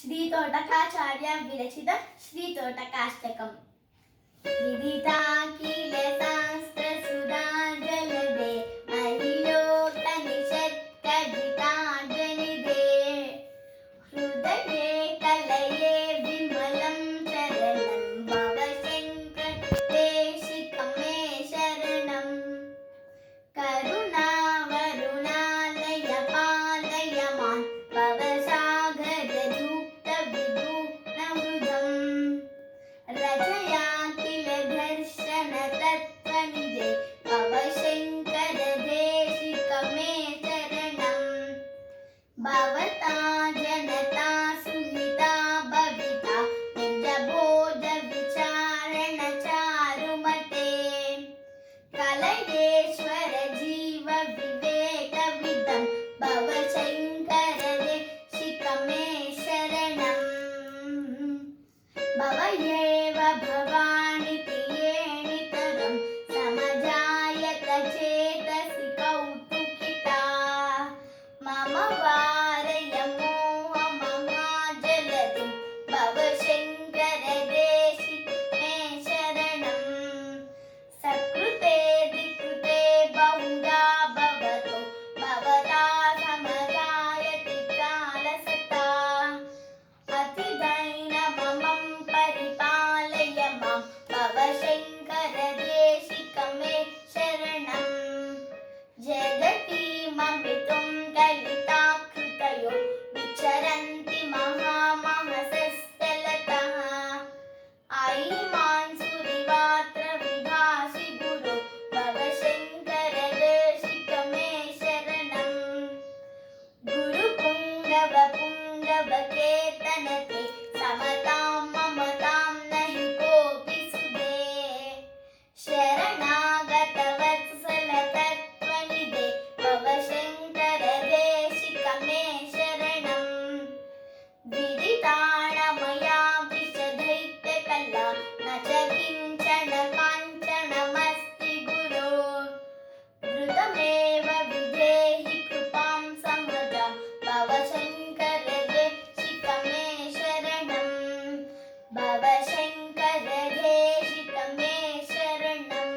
श्रीतोटकाचार्य विरचित श्रीतोटकाष्टकम्। विदिताखिल शास्त्रसुधा जलदे महिलोकनिषत्कजिताजनिदे हृदये कलये विमलं चरणं भवशङ्करदेशिकं मे शरणम्। करुणावरुणालय पालय मां भवसागरधूप्तविधूनहृदम्। रचयाखिल दर्शन तत्त्वनिधे भवशङ्करदेशिकं मे शरणम्। भवता जनता सुहिता भविता निजबोधविचारणचारुमते कलयेश्वर जीव विवेकविदं भवशङ्करदेशिकं मे शरणम्। भवयेव भवानिति येणितरं समजायत चेतसि कौतुकिता। मम वारय मोहमहाजलधिं भवशङ्करदेशिकं मे शरणम्। सकृते विकृते बहुधा भवतो भवता समजायति प्रालसता। अतिदैनममं परिपालय मां भवशङ्करदेशिकं मे शरणम्। जगतीममृतं कलिताकृतयो विचरन्ति महामहसस्थलतः। ऐमांसुरिवात्रविभासि गुरो भवशङ्करदेशिकं मे शरणम्। गुरुपुङ्गवपुङ्गवकेतनते समतां ममतां नहि कोऽपि सुदे। शरणागतवत्सल तत्त्वनिधे भवशङ्करदेशिकं मे शरणम्। विदिताणमया विषदैत्यकला न च किञ्चन काञ्चनमस्ति गुरो। धृतमेव विधेहि कृपां समजां भवशङ्करदेशिकं मे शरणम्। भवशङ्करदेशिकं मे शरणम्।